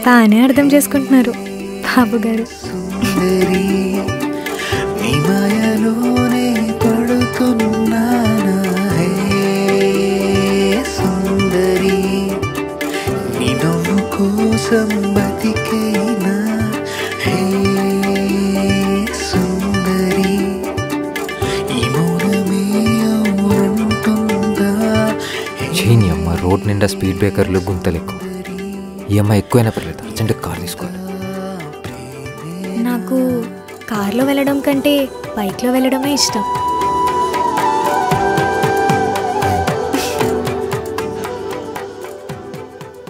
బాగానే అర్థం చేసుకుంటున్నారు బాబు గారు. చీని అమ్మ రోడ్ నిండా స్పీడ్ బ్రేకర్లు గుంతలు ఎక్కువ. ఈ అమ్మ ఎక్కువైనా పర్లేదు, అర్జెంట్ కార్ తీసుకోవాలి. నాకు కార్లో వెళ్ళడం కంటే బైక్లో వెళ్ళడమే ఇష్టం.